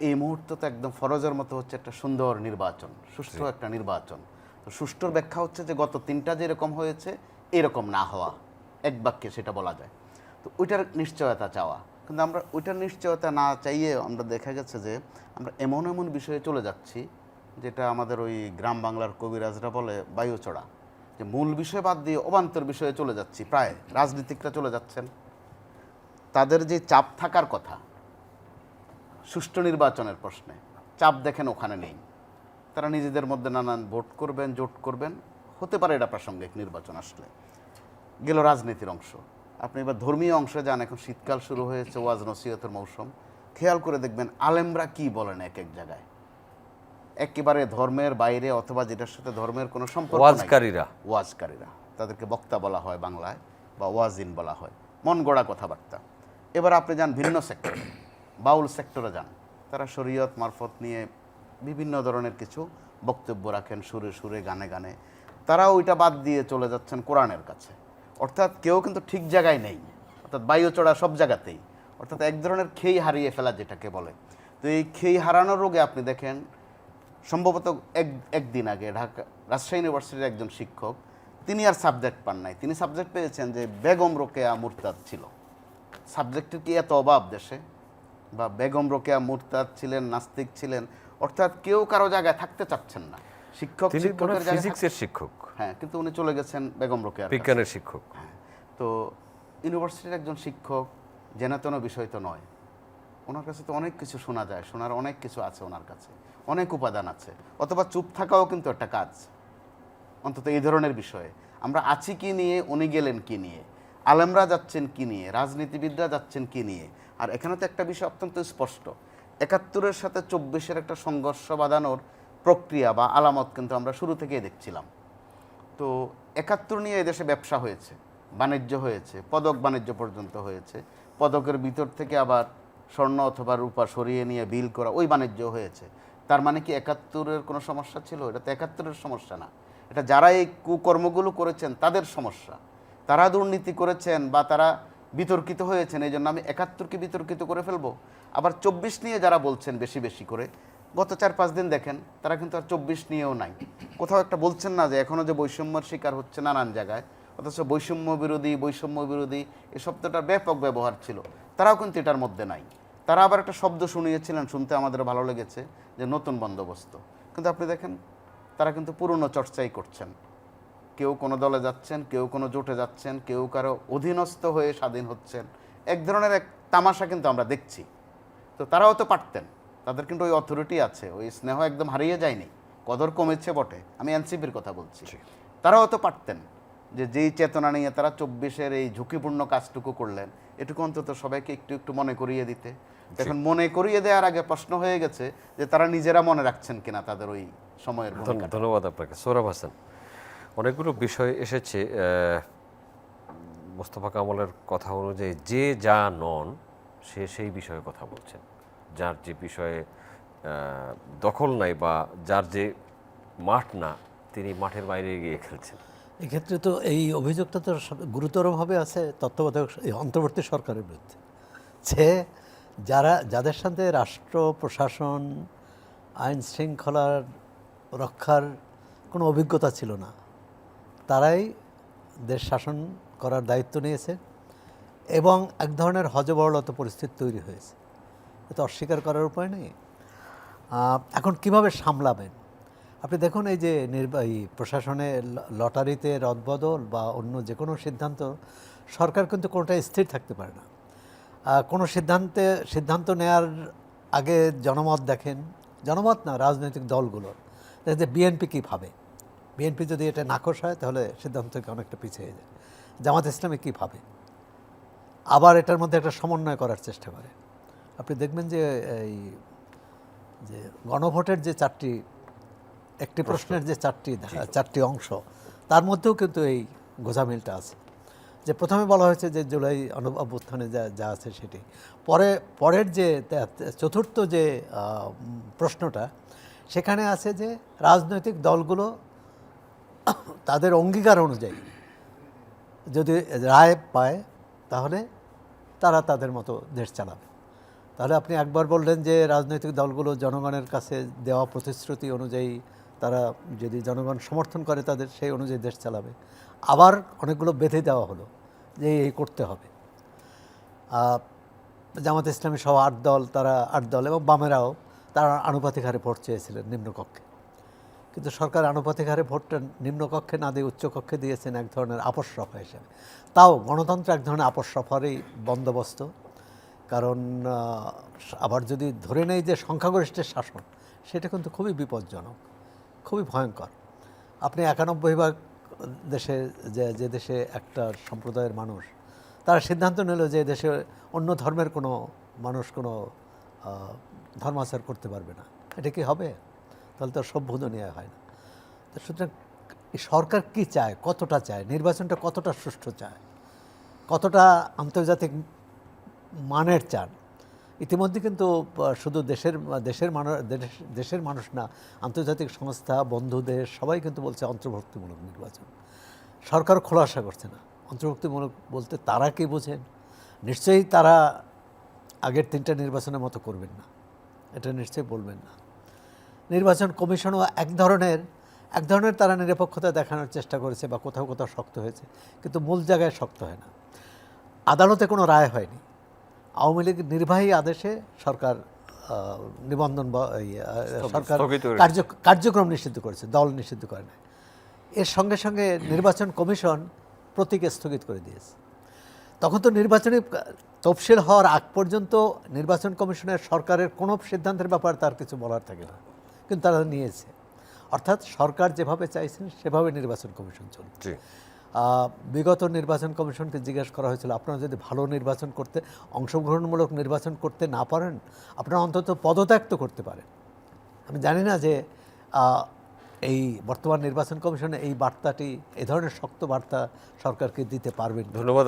এই মুহূর্তে তো একদম ফরজের মতো হচ্ছে একটা সুন্দর নির্বাচন, সুষ্ঠু একটা নির্বাচন। তো সুষ্ঠুর ব্যাখ্যা হচ্ছে যে গত 3টা যেরকম হয়েছে এরকম না হওয়া, এক বাক্যে সেটা বলা যায়। তো ওইটার নিশ্চয়তা চাওয়া, কিন্তু আমরা ওইটার নিশ্চয়তা না চাইয়ে আমরা দেখা গেছে যে আমরা এমন এমন বিষয়ে চলে যাচ্ছি যেটা আমাদের ওই গ্রাম বাংলার কবিরাজরা বলে বায়ু চড়া, যে মূল বিষয় বাদ দিয়ে অবান্তর বিষয়ে চলে যাচ্ছি। প্রায় রাজনীতিকরা চলে যাচ্ছেন, তাদের যে চাপ থাকার কথা সুষ্ঠু নির্বাচনের প্রশ্নে, চাপ দেখেন ওখানে নেই। তারা নিজেদের মধ্যে নানান ভোট করবেন, জোট করবেন, হতে পারে এটা প্রাসঙ্গিক নির্বাচন আসলে। গেল রাজনীতির অংশ। আপনি এবার ধর্মীয় অংশে যান, এখন শীতকাল শুরু হয়েছে, ওয়াজ নসিহতের মৌসুম। খেয়াল করে দেখবেন আলেমরা কি বলেন এক এক জায়গায়, একেবারে ধর্মের বাইরে অথবা যেটার সাথে ধর্মের কোনো সম্পর্ক নাই। ওয়াজকারীরা, তাদেরকে বক্তা বলা হয় বাংলায়, বা ওয়াজিন বলা হয়, মন গড়া কথাবার্তা। এবার আপনি যান ভিন্ন সেক্টরে, বাউল সেক্টরে যান, তারা শরীয়ত মারফত নিয়ে বিভিন্ন ধরনের কিছু বক্তব্য রাখেন, সুরে সুরে গানে গানে। তারা ওইটা বাদ দিয়ে চলে যাচ্ছেন কোরআনের কাছে। অর্থাৎ কেউ কিন্তু ঠিক জায়গায় নেই, অর্থাৎ বায়ু চড়া সব জায়গাতেই, অর্থাৎ এক ধরনের খেই হারিয়ে ফেলা যেটাকে বলে। তো এই খেই হারানোর রোগে আপনি দেখেন, সম্ভবত একদিন আগে রাজশাহী ইউনিভার্সিটির একজন শিক্ষক, তিনি আর সাবজেক্ট পান নাই, তিনি সাবজেক্ট পেয়েছেন যে বেগম রোকেয়া মুরতাদ ছিল। সাবজেক্টের কি এত অভাব দেশে? বা বেগম রোকেয়া মুরতাদ ছিলেন, নাস্তিক ছিলেন, অর্থাৎ কেউ কারো জায়গায় থাকতে চাচ্ছেন না। শিক্ষক শিক্ষকের ফিজিক্সের শিক্ষক, হ্যাঁ, কিন্তু উনি চলে গেছেন বেগম রোকেয়ার বিজ্ঞানের শিক্ষক। হ্যাঁ, তো ইউনিভার্সিটির একজন শিক্ষক, জেনাতেন বিষয় তো নয়, ওনার কাছে তো অনেক কিছু শোনা যায়, শোনার অনেক কিছু আছে ওনার কাছে, অনেক উপাদান আছে। অথবা চুপ থাকাও কিন্তু একটা কাজ, অন্তত এই ধরনের বিষয়ে। আমরা আছি কি নিয়ে, উনি গেলেন কি নিয়ে, আলেমরা যাচ্ছেন কি নিয়ে, রাজনীতিবিদরা যাচ্ছেন কি নিয়ে। আর এখানে তো একটা বিষয় অত্যন্ত স্পষ্ট, 71-এর সাথে 24-এর একটা সংঘর্ষ বাঁধানোর প্রক্রিয়া বা আলামত কিন্তু আমরা শুরু থেকেই দেখছিলাম। তো 71 নিয়ে এদেশে ব্যবসা হয়েছে, বাণিজ্য হয়েছে, পদক বাণিজ্য পর্যন্ত হয়েছে। পদকের ভিতর থেকে আবার স্বর্ণ অথবা রূপা সরিয়ে নিয়ে বিল করা, ওই বাণিজ্য হয়েছে। তার মানে কি 71-এর কোনো সমস্যা ছিল? এটা তো 71-এর সমস্যা না, এটা যারা এই কুকর্মগুলো করেছেন তাদের সমস্যা। তারা দুর্নীতি করেছেন বা তারা বিতর্কিত হয়েছেন, এই জন্য আমি 71-কে বিতর্কিত করে ফেলবো। আবার 24 নিয়ে যারা বলছেন বেশি বেশি করে, গত 4-5 দিন দেখেন তারা কিন্তু আর 24 নিয়েও নাই। কোথাও একটা বলছেন না যে এখনও যে বৈষম্যের শিকার হচ্ছে নানান জায়গায়, অথচ বৈষম্য বিরোধী এই শব্দটার ব্যাপক ব্যবহার ছিল, তারাও কিন্তু এটার মধ্যে নাই। তারা আবার একটা শব্দ শুনিয়েছিলেন, শুনতে আমাদের ভালো লেগেছে, যে নতুন বন্দোবস্ত। কিন্তু আপনি দেখেন তারা কিন্তু পুরনো চর্চাই করছেন। কেউ কোনো দলে যাচ্ছেন, কেউ কোনো জোটে যাচ্ছেন, কেউ কারো অধীনস্থ হয়ে স্বাধীন হচ্ছেন। এক ধরনের এক তামাশা কিন্তু আমরা দেখছি। তো তারাও তো পারতেন, তাদের কিন্তু ওই অথরিটি আছে, ওই স্নেহ একদম হারিয়ে যায়নি, কদর কমেছে বটে, আমি এনসিপির কথা বলছি। তারাও তো পারতেন যে যেই চেতনা নিয়ে তারা 24-এর এই ঝুঁকিপূর্ণ কাজটুকু করলেন, এটুকু অন্তত সবাইকে একটু একটু মনে করিয়ে দিতে। এখন মনে করিয়ে দেওয়ার আগে প্রশ্ন হয়ে গেছে যে তারা নিজেরা মনে রাখছেন কিনা তাদের ওই সময়ের ভূমিকা। ধন্যবাদ আপনাকে। সোহরাব হাসান, অনেকগুলো বিষয় এসেছে। মোস্তফা কামালের কথা অনুযায়ী যে যা নন সে সেই বিষয়ে কথা বলছেন, যার যে বিষয়ে দখল নাই বা যার যে মাঠ না, তিনি মাঠের বাইরে গিয়ে খেলছেন। এক্ষেত্রে তো এই অভিযোগটা তো গুরুতরভাবে আছে তত্ত্বাবধায়ক এই অন্তর্বর্তী সরকারের বিরুদ্ধে, যে যাদের সাথে রাষ্ট্র প্রশাসন আইন শৃঙ্খলার রক্ষার কোনো অভিজ্ঞতা ছিল না, তারাই দেশ শাসন করার দায়িত্ব নিয়েছে এবং এক ধরনের হযবরলত পরিস্থিতি তৈরি হয়েছে। এটা অস্বীকার করার উপায় নেই। এখন কিভাবে সামলাবেন আপনি দেখুন, এই যে এই প্রশাসনে লটারিতে রদবদল বা অন্য যে কোনো সিদ্ধান্ত, সরকার কিন্তু কোনোটাই স্থির থাকতে পারে না। কোনো সিদ্ধান্ত নেওয়ার আগে জনমত দেখেন, জনমত না, রাজনৈতিক দলগুলোর, দেখেন যে বিএনপি কী ভাবে। বিএনপি যদি এটা নাকশ হয় তাহলে সিদ্ধান্ত থেকে অনেকটা পিছিয়ে যায়। জামাত ইসলামী কী ভাবে, আবার এটার মধ্যে একটা সমন্বয় করার চেষ্টা করে। আপনি দেখবেন যে এই যে গণভোটের যে একটি প্রশ্নের যে চারটি অংশ, তার মধ্যেও কিন্তু এই গোঁজামিলটা আছে। যে প্রথমে বলা হয়েছে যে জুলাই অভ্যুত্থানে যা আছে সেটি, পরের যে চতুর্থ যে প্রশ্নটা, সেখানে আছে যে রাজনৈতিক দলগুলো তাদের অঙ্গীকার অনুযায়ী যদি রায় পায় তাহলে তারা তাদের মতো দেশ চালাবে। তাহলে আপনি একবার বললেন যে রাজনৈতিক দলগুলো জনগণের কাছে দেওয়া প্রতিশ্রুতি অনুযায়ী তারা যদি জনগণ সমর্থন করে তাদের সেই অনুযায়ী দেশ চালাবে, আবার অনেকগুলো বেঁধে দেওয়া হলো যে এই করতে হবে। জামাত ইসলামী সহ 8 দল, তারা 8 দল এবং বামেরাও তারা আনুপাতিক হারে ভোট চেয়েছিলেন নিম্নকক্ষে, কিন্তু সরকার আনুপাতিক হারে ভোটটা নিম্নকক্ষে না দিয়ে উচ্চকক্ষে দিয়েছেন এক ধরনের আপস রফা হিসেবে। তাও গণতন্ত্র এক ধরনের আপস রফারই বন্দোবস্ত। কারণ আবার যদি ধরে নেই যে সংখ্যাগরিষ্ঠের শাসন, সেটা কিন্তু খুবই বিপজ্জনক, খুবই ভয়ঙ্কর। আপনি 91 ভাগ দেশে যে দেশে একটা সম্প্রদায়ের মানুষ, তারা সিদ্ধান্ত নিল যে দেশে অন্য ধর্মের কোনো মানুষ কোনো ধর্মাচার করতে পারবে না, এটা কি হবে? তাহলে তো সভ্য দুনিয়া হয় না। তো সুতরাং সরকার কী চায়, কতটা চায়, নির্বাচনটা কতটা সুষ্ঠু চায়, কতটা আন্তর্জাতিক মানের চান। ইতিমধ্যে কিন্তু শুধু দেশের মানুষ না, আন্তর্জাতিক সংস্থা, বন্ধু দেশ সবাই কিন্তু বলছে অন্তর্ভুক্তিমূলক নির্বাচন। সরকার খোলাসা করছে না। অন্তর্ভুক্তিমূলক বলতে তারা কি বোঝেন? নিশ্চয়ই তারা আগের 3টা নির্বাচনের মতো করবেন না, এটা নিশ্চয়ই বলবেন না। নির্বাচন কমিশনও এক ধরনের তারা নিরপেক্ষতা দেখানোর চেষ্টা করেছে বা কোথাও কোথাও শক্ত হয়েছে, কিন্তু মূল জায়গায় শক্ত হয় না। আদালতে কোনো রায় হয়নি। আওয়ামী লীগ নির্বাহী আদেশে সরকার নিবন্ধন সরকার কার্যক্রম নিষিদ্ধ করেছে, দল নিষিদ্ধ করে না। এর সঙ্গে সঙ্গে নির্বাচন কমিশন প্রতীক স্থগিত করে দিয়েছে। তখন তো নির্বাচনী তফসিল হওয়ার আগ পর্যন্ত নির্বাচন কমিশনের সরকারের কোনো সিদ্ধান্তের ব্যাপারে তার কিছু বলার থাকে না, কিন্তু তারা নিয়েছে। অর্থাৎ সরকার যেভাবে চাইছেন সেভাবে নির্বাচন কমিশন চলছে। বিগত নির্বাচন কমিশনকে জিজ্ঞেস করা হয়েছিল, আপনারা যদি ভালো নির্বাচন করতে, অংশগ্রহণমূলক নির্বাচন করতে না পারেন, আপনারা অন্তত পদত্যাগ তো করতে পারেন। আমি জানি না যে এই বর্তমান নির্বাচন কমিশনে এই বার্তাটি, এই ধরনের শক্ত বার্তা সরকারকে দিতে পারবেন। ধন্যবাদ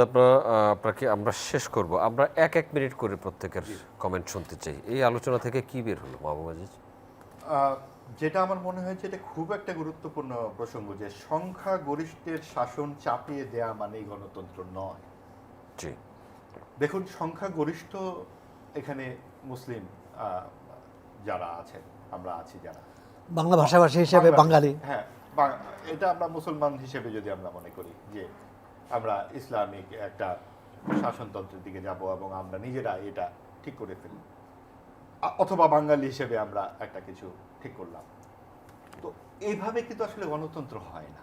আপনাকে। আমরা শেষ করব, আমরা 1 মিনিট করে প্রত্যেকের কমেন্ট শুনতে চাই। এই আলোচনা থেকে কি বের হলো মাহবুব আজিজ? যেটা আমার মনে হয়েছে এটা খুব একটা গুরুত্বপূর্ণ প্রসঙ্গ, যে সংখ্যা গরিষ্ঠের শাসন চাপিয়ে দেয়া মানেই গণতন্ত্র নয়। জি, দেখুন, সংখ্যা গরিষ্ঠ এখানে মুসলিম যারা আছেন, আমরা আছি যারা বাংলা ভাষাভাষী হিসেবে বাঙালি, হ্যাঁ, এটা আমরা মুসলমান হিসেবে যদি আমরা মনে করি যে আমরা ইসলামিক একটা শাসনতন্ত্রের দিকে যাব এবং আমরা নিজেরা এটা ঠিক করে ফেলি, অথবা বাঙালি হিসেবে আমরা একটা কিছু ঠিক করলাম। তো এইভাবে কিন্তু আসলে গণতন্ত্র হয় না।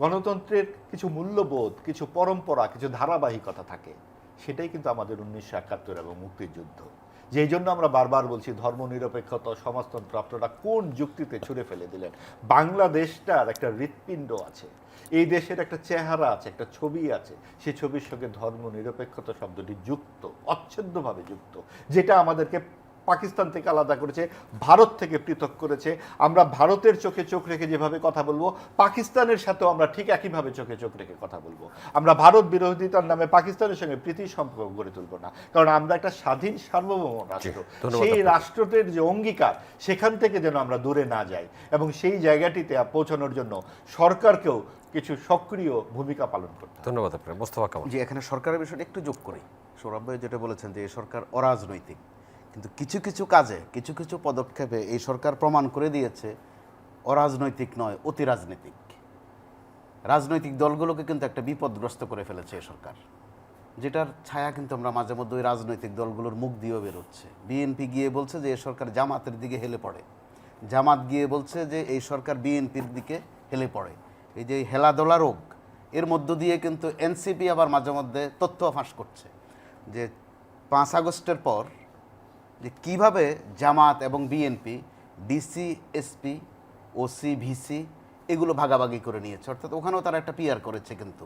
গণতন্ত্রের কিছু মূল্যবোধ, কিছু পরম্পরা, কিছু ধারাবাহিকতা থাকে। সেটাই কিন্তু আমাদের 1971 এবং মুক্তিযুদ্ধ। যেই জন্য আমরা বারবার বলছি ধর্মনিরপেক্ষতা, সমাজতন্ত্র আপনারা কোন যুক্তিতে ছুঁড়ে ফেলে দিলেন? বাংলাদেশটার একটা হৃৎপিণ্ড আছে, এই দেশের একটা চেহারা আছে, একটা ছবি আছে, সেই ছবির সঙ্গে ধর্মনিরপেক্ষতা শব্দটি যুক্ত, অচ্ছেদ্যভাবে যুক্ত, যেটা আমাদেরকে পাকিস্তান থেকে আলাদা করেছে, ভারত থেকে পৃথক করেছে। আমরা ভারতের চোখে চোখ রেখে যেভাবে কথা বলবো, পাকিস্তানের সাথেও আমরা ঠিক একইভাবে চোখে চোখ রেখে কথা বলবো। আমরা ভারত বিরোধিতার নামে পাকিস্তানের সঙ্গে প্রীতির সম্পর্ক গড়ে তুলব না, কারণ আমরা একটা স্বাধীন সার্বভৌম রাষ্ট্র। ধন্যবাদ সেই আপনাকে। রাষ্ট্রের যে অঙ্গীকার, সেখান থেকে যেন আমরা দূরে না যাই, এবং সেই জায়গাটিতে পৌঁছানোর জন্য সরকারকেও কিছু সক্রিয় ভূমিকা পালন করতে হবে। ধন্যবাদ আপনাকে। মোস্তফা কামাল। যে এখানে সরকারের বিষয়টা একটু যোগ করি, সৌরভ ভাই যেটা বলেছেন যে এই সরকার অরাজনৈতিক, কিন্তু কিছু কিছু কাজে, কিছু কিছু পদক্ষেপে এই সরকার প্রমাণ করে দিয়েছে অরাজনৈতিক নয়, অতি রাজনৈতিক। রাজনৈতিক দলগুলোকে কিন্তু একটা বিপদগ্রস্ত করে ফেলেছে এই সরকার, যেটার ছায়া কিন্তু আমরা মাঝে মধ্যে ওই রাজনৈতিক দলগুলোর মুখ দিয়েও বেরোচ্ছে। বিএনপি গিয়ে বলছে যে এই সরকার জামাতের দিকে হেলে পড়ে, জামাত গিয়ে বলছে যে এই সরকার বিএনপির দিকে হেলে পড়ে। এই যে হেলাদোলা রোগ, এর মধ্য দিয়ে কিন্তু এনসিপি আবার মাঝে মধ্যে তথ্য ফাঁস করছে যে 5 আগস্টের পর যে কিভাবে জামাত এবং BNP DC, SP, OC, VC এগুলো ভাগাভাগি করে নিয়েছে, অর্থাৎ ওখানেও তারা একটা পিআর করেছে, কিন্তু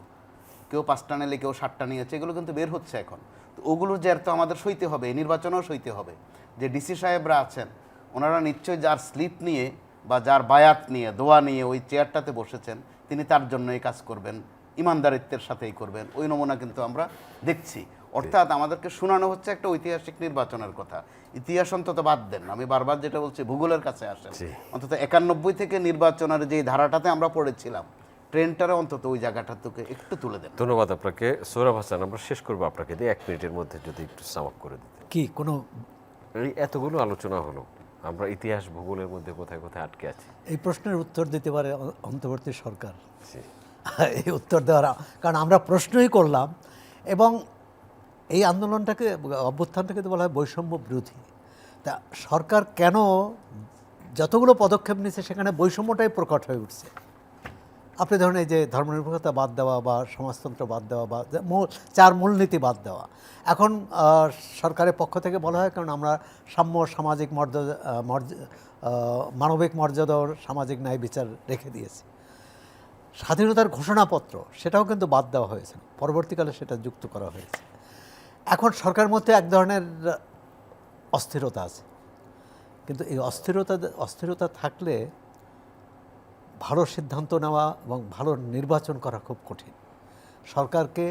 কেউ 5টা নিলে কেউ 7টা নিয়েছে, এগুলো কিন্তু বের হচ্ছে এখন। তো ওগুলোর জের তো আমাদের সইতে হবে, এই নির্বাচনেও সইতে হবে। যে ডিসি সাহেবরা আছেন ওনারা নিশ্চয়ই যার স্লিপ নিয়ে বা যার বায়াত নিয়ে, দোয়া নিয়ে ওই চেয়ারটাতে বসেছেন, তিনি তার জন্যই কাজ করবেন, ইমানদারিত্বের সাথেই করবেন। ওই নমুনা কিন্তু আমরা দেখছি। অর্থাৎ আমাদেরকে শোনানো হচ্ছে একটা ঐতিহাসিক নির্বাচনের কথা। ইতিহাস অন্তত বাদ দেন, আমি বারবার যেটা বলছি ভূগোলের কাছে আসেন। অন্তত 91 থেকে নির্বাচনের যে ধারাটাতে আমরা পড়েছিলাম, ট্রেনটারে অন্তত ওই জায়গাটা থেকে একটু তুলে দেন। ধন্যবাদ আপনাকে। সৌরভ হাসান, আমরা শেষ করবো আপনাকে দিয়ে 1 মিনিটের মধ্যে যদি একটু সাম আপ করে দিতে। কি কোনো এই এতগুলো আলোচনা হলো, আমরা ইতিহাস ভূগোলের মধ্যে কোথায় কোথায় আটকে আছি? এই প্রশ্নের উত্তর দিতে পারে অন্তর্বর্তী সরকার। জি। এই উত্তর দেওয়ার, কারণ আমরা প্রশ্নই করলাম, এবং এই আন্দোলনটাকে, অভ্যুত্থানটাকে তো বলা হয় বৈষম্য বিরোধী। তা সরকার কেন যতগুলো পদক্ষেপ নিচ্ছে সেখানে বৈষম্যটাই প্রকট হয়ে উঠছে। আপনি ধরুন এই যে ধর্মনিরপেক্ষতা বাদ দেওয়া বা সমাজতন্ত্র বাদ দেওয়া বা 4 মূলনীতি বাদ দেওয়া, এখন সরকারের পক্ষ থেকে বলা হয় কারণ আমরা সাম্য, সামাজিক মর্যাদা, মানবিক মর্যাদা, সামাজিক ন্যায় বিচার রেখে দিয়েছি। স্বাধীনতার ঘোষণাপত্র সেটাও কিন্তু বাদ দেওয়া হয়েছে, পরবর্তীকালে সেটা যুক্ত করা হয়েছে। এখন সরকারের মধ্যে এক ধরনের অস্থিরতা আছে, কিন্তু এই অস্থিরতা থাকলে ভালো সিদ্ধান্ত নেওয়া এবং ভালো নির্বাচন করা খুব কঠিন। সরকারকে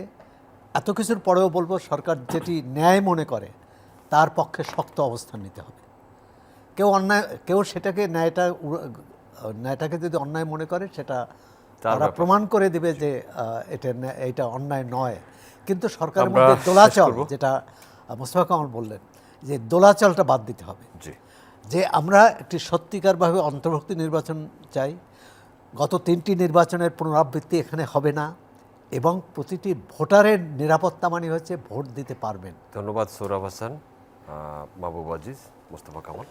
এত কিছুর পরেও বলবো, সরকার যেটি ন্যায় মনে করে তার পক্ষে শক্ত অবস্থান নিতে হবে। কেউ সেটাকে ন্যায়টাকে যদি অন্যায় মনে করে, সেটা তারা প্রমাণ করে দিবে যে এটা অন্যায় নয়। কিন্তু সরকারের মধ্যে দোলাচল, যেটা মোস্তফা কামাল বললেন, যে দোলাচলটা বাদ দিতে হবে। যে আমরা একটি সত্যিকারভাবে অন্তর্ভুক্তি নির্বাচন চাই। গত 3টি নির্বাচনের পুনরাবৃত্তি এখানে হবে না, এবং প্রতিটি ভোটারের নিরাপত্তা মানে হচ্ছে ভোট দিতে পারবেন। ধন্যবাদ সৌরভ হাসান, মাহবুব আজিজ, মোস্তফা কামাল।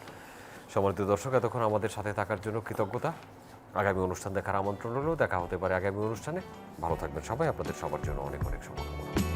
সম্মানিত দর্শক, এতক্ষণ আমাদের সাথে থাকার জন্য কৃতজ্ঞতা। আগামী অনুষ্ঠান দেখার আমন্ত্রণ হলো, দেখা হতে পারে আগামী অনুষ্ঠানে। ভালো থাকবেন সবাই, আপনাদের সবার জন্য অনেক অনেক শুভকামনা।